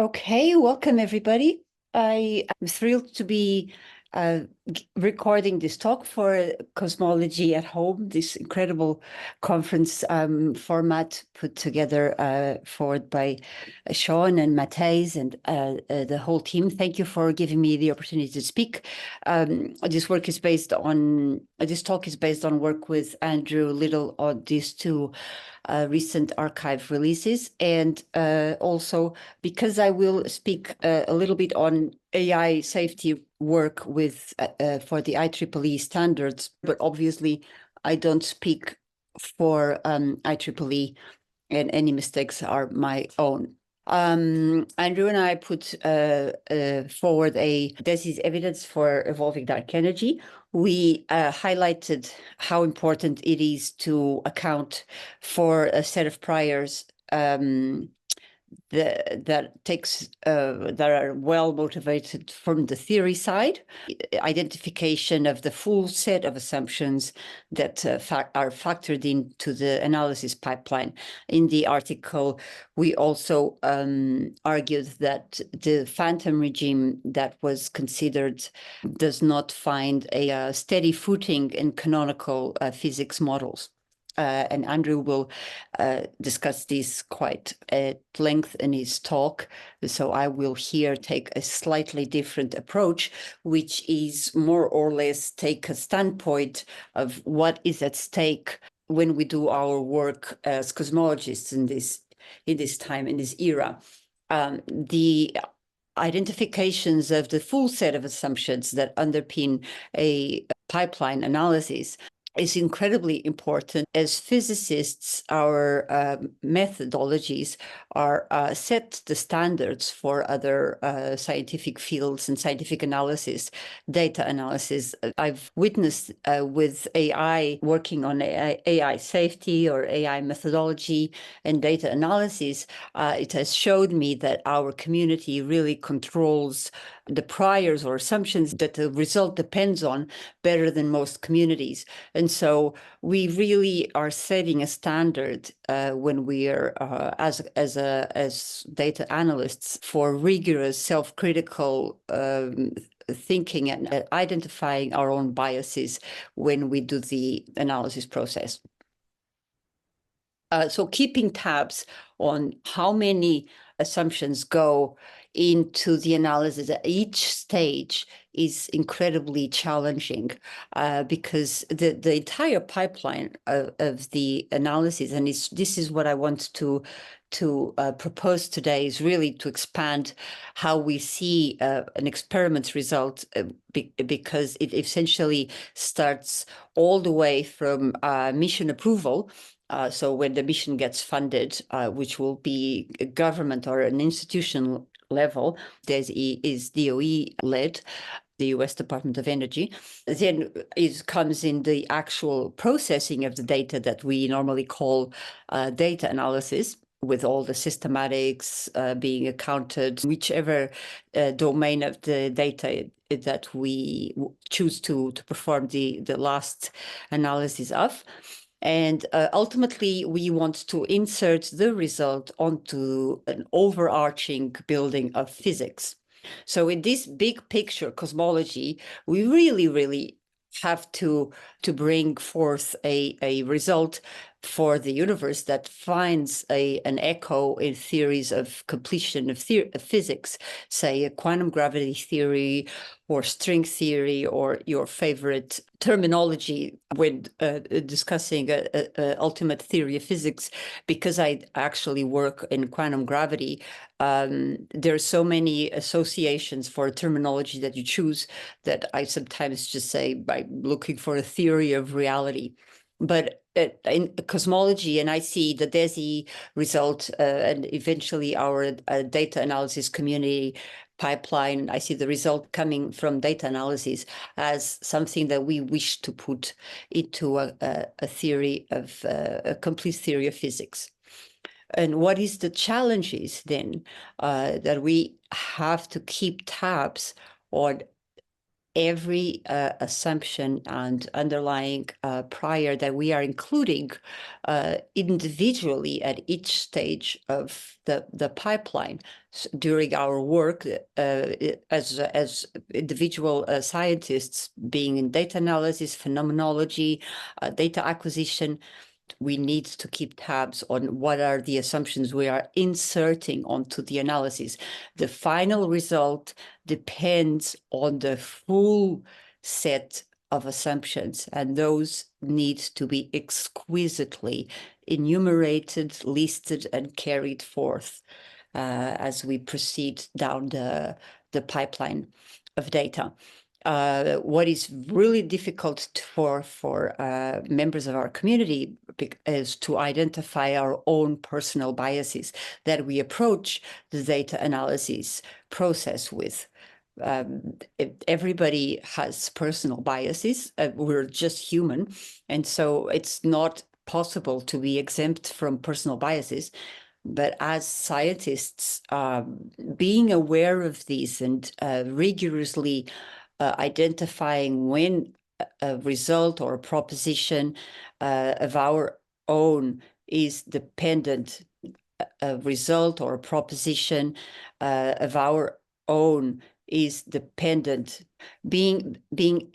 Okay, welcome everybody. I am thrilled to be recording this talk for Cosmology at Home, this incredible conference format put together forward by Sean and Matthijs and the whole team. Thank you for giving me the opportunity to speak. This talk is based on work with Andrew Little on these two recent archive releases, and also because I will speak a little bit on AI safety work with for the IEEE standards, but obviously I don't speak for IEEE, and any mistakes are my own. Andrew and I put forward a DESI's evidence for evolving dark energy. We highlighted how important it is to account for a set of priors that are well motivated from the theory side, identification of the full set of assumptions that are factored into the analysis pipeline. In the article, we also argued that the phantom regime that was considered does not find a steady footing in canonical physics models. And Andrew will discuss this quite at length in his talk. So I will here take a slightly different approach, which is more or less take a standpoint of what is at stake when we do our work as cosmologists in this time, in this era. The identifications of the full set of assumptions that underpin a pipeline analysis is incredibly important. As physicists, our methodologies are set the standards for other scientific fields and scientific analysis, data analysis. I've witnessed with AI, working on AI safety or AI methodology and data analysis, it has showed me that our community really controls the priors or assumptions that the result depends on better than most communities. And so we really are setting a standard when we are as data analysts for rigorous self-critical thinking and identifying our own biases when we do the analysis process. So keeping tabs on how many assumptions go into the analysis at each stage is incredibly challenging because the entire pipeline of the analysis, and this is what I want to propose today, is really to expand how we see an experiment result, because it essentially starts all the way from mission approval. So when the mission gets funded, which will be a government or an institution level, DESI is DOE-led, the US Department of Energy, then it comes in the actual processing of the data that we normally call data analysis, with all the systematics being accounted, whichever domain of the data that we choose to perform the last analysis of. And ultimately, we want to insert the result onto an overarching building of physics. So in this big picture cosmology, we really have to bring forth a result for the universe that finds an echo in theories of completion of physics, say a quantum gravity theory or string theory, or your favorite terminology when discussing ultimate theory of physics. Because I actually work in quantum gravity, there are so many associations for terminology that you choose that I sometimes just say by looking for a theory of reality. But in cosmology, and I see the DESI result and eventually our data analysis community pipeline, I see the result coming from data analysis as something that we wish to put into a theory of a complete theory of physics. And what is the challenges then that we have to keep tabs on every assumption and underlying prior that we are including individually at each stage of the pipeline during our work as individual scientists, being in data analysis, phenomenology, data acquisition. We need to keep tabs on what are the assumptions we are inserting onto the analysis. The final result depends on the full set of assumptions, and those need to be exquisitely enumerated, listed, and carried forth as we proceed down the pipeline of data. What is really difficult for members of our community is to identify our own personal biases that we approach the data analysis process with. Everybody has personal biases. We're just human, and so it's not possible to be exempt from personal biases. But as scientists, being aware of these and rigorously identifying when a result or a proposition of our own is dependent, a result or a proposition of our own is dependent, being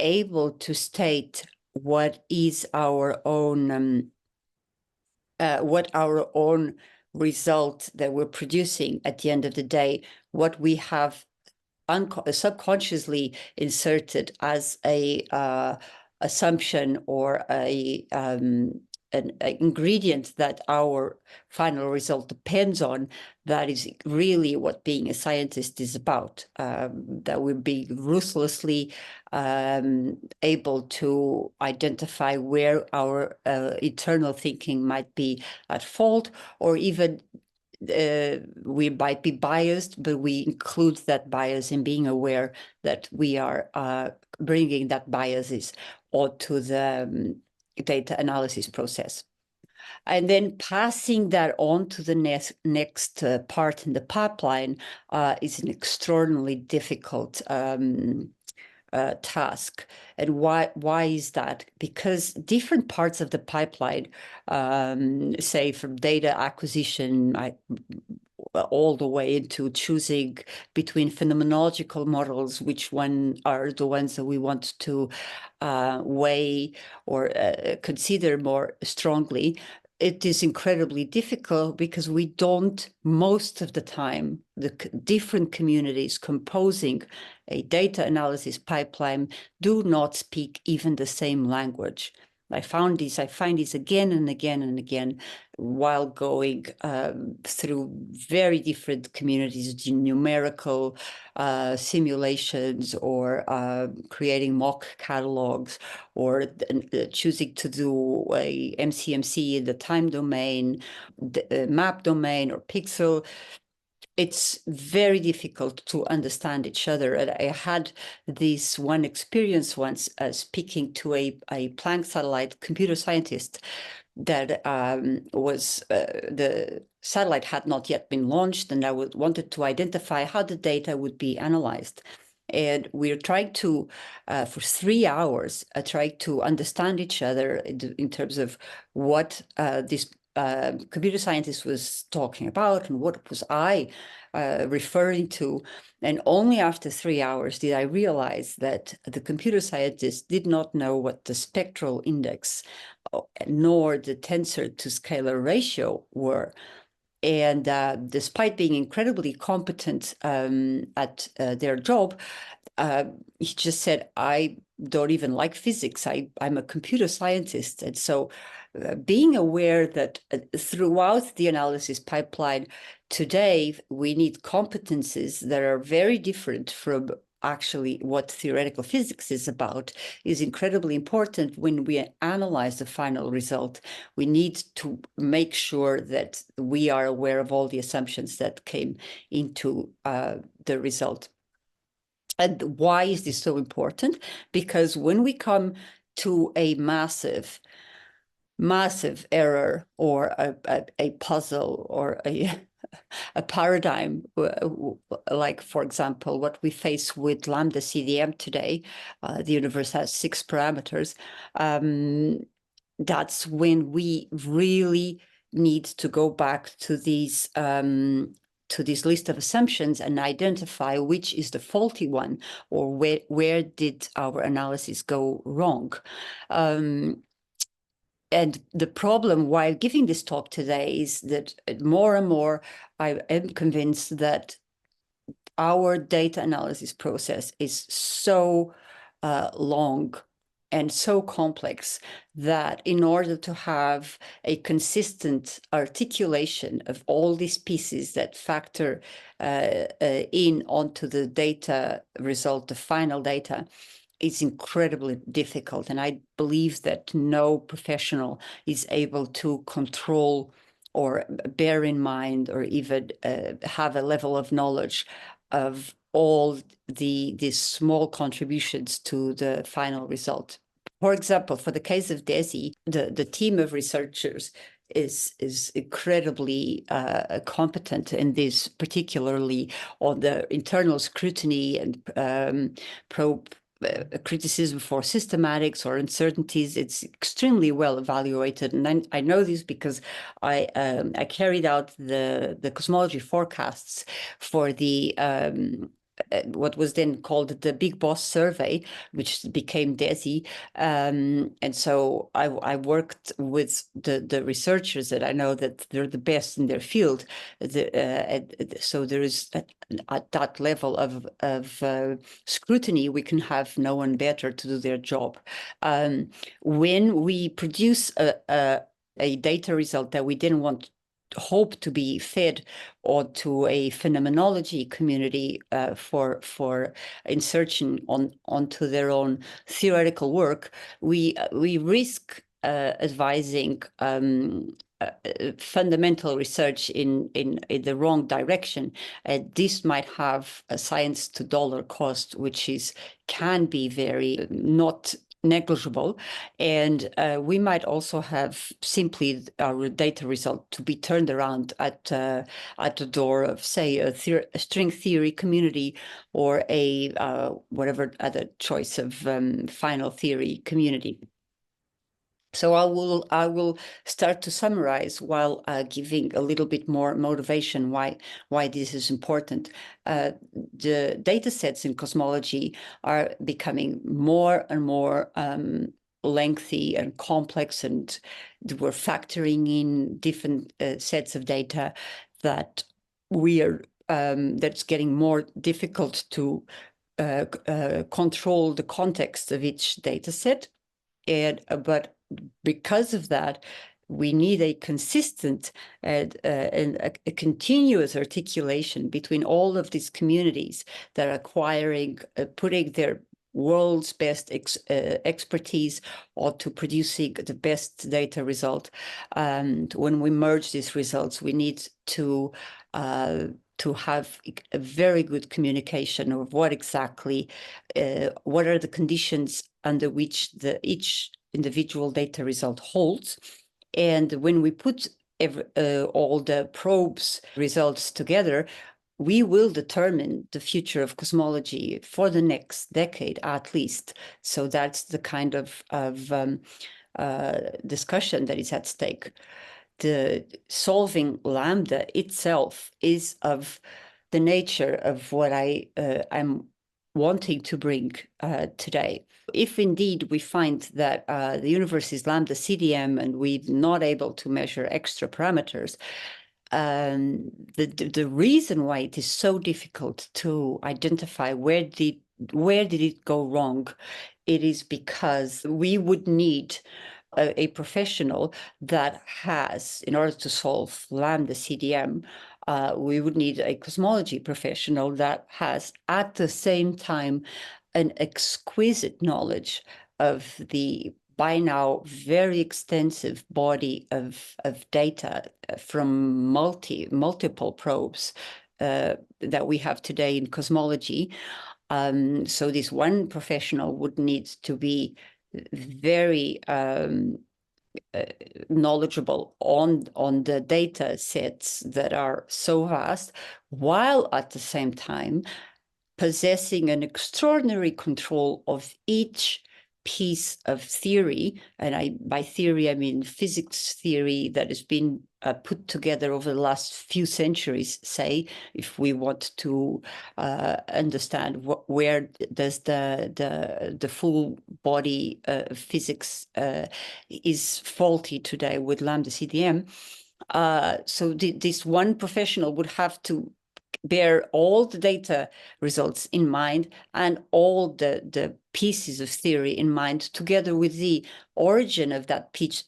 able to state what is our own what our own result that we're producing at the end of the day, what we have subconsciously inserted as a assumption or an ingredient that our final result depends on. That is really what being a scientist is about, that we're being ruthlessly able to identify where our internal thinking might be at fault, or even we might be biased, but we include that bias in being aware that we are bringing that biases onto the data analysis process. And then passing that on to the next part in the pipeline is an extraordinarily difficult task. And why is that? Because different parts of the pipeline, say from data acquisition all the way into choosing between phenomenological models, which one are the ones that we want to weigh or consider more strongly. It is incredibly difficult because we don't, most of the time, the different communities composing a data analysis pipeline do not speak even the same language. I find this again and again and again while going through very different communities, numerical simulations, or creating mock catalogs, or choosing to do a MCMC in the time domain, the map domain, or pixel. It's very difficult to understand each other. And I had this one experience once speaking to a Planck satellite computer scientist that was the satellite had not yet been launched, and I wanted to identify how the data would be analyzed. And we're trying to, for 3 hours, try to understand each other in terms of what this computer scientist was talking about and what was I referring to. And only after 3 hours did I realize that the computer scientist did not know what the spectral index nor the tensor to scalar ratio were. And despite being incredibly competent at their job, he just said, I don't even like physics. I'm a computer scientist. And so being aware that throughout the analysis pipeline today, we need competencies that are very different from actually what theoretical physics is about is incredibly important when we analyze the final result. We need to make sure that we are aware of all the assumptions that came into the result. And why is this so important? Because when we come to a massive error or a puzzle or a paradigm, like, for example, what we face with lambda CDM today. The universe has 6 parameters. That's when we really need to go back to this list of assumptions and identify which is the faulty one, or where did our analysis go wrong. And the problem while giving this talk today is that more and more I am convinced that our data analysis process is so long and so complex that in order to have a consistent articulation of all these pieces that factor in onto the data result, the final data, is incredibly difficult. And I believe that no professional is able to control or bear in mind or even have a level of knowledge of all these small contributions to the final result. For example, for the case of DESI, the team of researchers is incredibly competent in this, particularly on the internal scrutiny and probe criticism for systematics or uncertainties. It's extremely well evaluated, and I know this because I carried out the cosmology forecasts for the what was then called the Big Boss Survey, which became DESI. And so I worked with the researchers that I know that they're the best in their field. So there is at that level of scrutiny, we can have no one better to do their job. When we produce a data result that we didn't hope to be fed or to a phenomenology community for insertion onto their own theoretical work, we risk advising fundamental research in the wrong direction. This might have a science to dollar cost, which can be very not negligible, and we might also have simply our data result to be turned around at the door of, say, a string theory community or a whatever other choice of final theory community. So I will start to summarize while giving a little bit more motivation why this is important. The data sets in cosmology are becoming more and more lengthy and complex, and we're factoring in different sets of data that that's getting more difficult to control the context of each data set. But because of that, we need a consistent and a continuous articulation between all of these communities that are acquiring, putting their world's best expertise onto producing the best data result. And when we merge these results, we need to have a very good communication of what exactly, what are the conditions under which each individual data result holds. And when we put all the probes results together, we will determine the future of cosmology for the next decade at least. So that's the kind of discussion that is at stake. The solving lambda itself is of the nature of what I'm wanting to bring today. If indeed we find that the universe is lambda CDM and we're not able to measure extra parameters, the reason why it is so difficult to identify where did it go wrong, it is because we would need a professional that has, in order to solve lambda CDM, we would need a cosmology professional that has at the same time an exquisite knowledge of the by now very extensive body of data from multiple probes that we have today in cosmology. So this one professional would need to be very knowledgeable on the data sets that are so vast, while at the same time possessing an extraordinary control of each piece of theory. And by theory, I mean physics theory that has been put together over the last few centuries, say, if we want to understand where does the full body of physics is faulty today with lambda CDM. So this one professional would have to bear all the data results in mind and all the pieces of theory in mind, together with the origin of that piece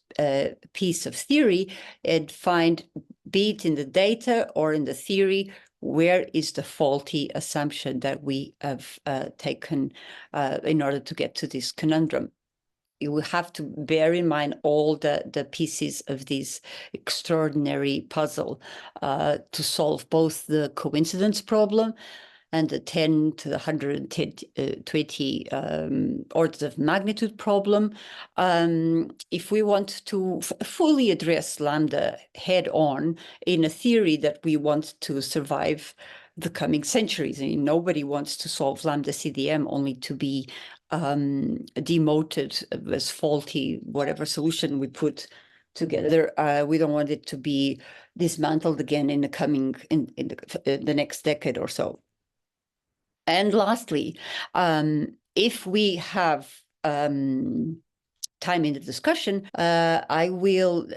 of theory, and find, be it in the data or in the theory, where is the faulty assumption that we have taken in order to get to this conundrum. You will have to bear in mind all the pieces of this extraordinary puzzle to solve both the coincidence problem and the 10 to the 120 orders of magnitude problem. If we want to fully address lambda head on in a theory that we want to survive the coming centuries. I mean, nobody wants to solve lambda CDM only to be demoted as faulty, whatever solution we put together. We don't want it to be dismantled again in the coming, in the next decade or so. And lastly, if we have time in the discussion, I will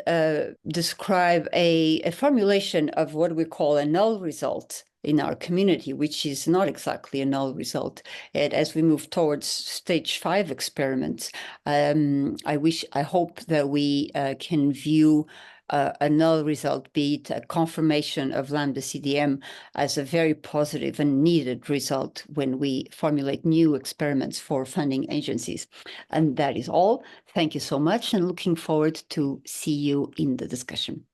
describe a formulation of what we call a null result in our community, which is not exactly a null result. And as we move towards stage 5 experiments, I hope that we can view a null result, be it a confirmation of lambda CDM, as a very positive and needed result when we formulate new experiments for funding agencies. And that is all. Thank you so much, and looking forward to see you in the discussion.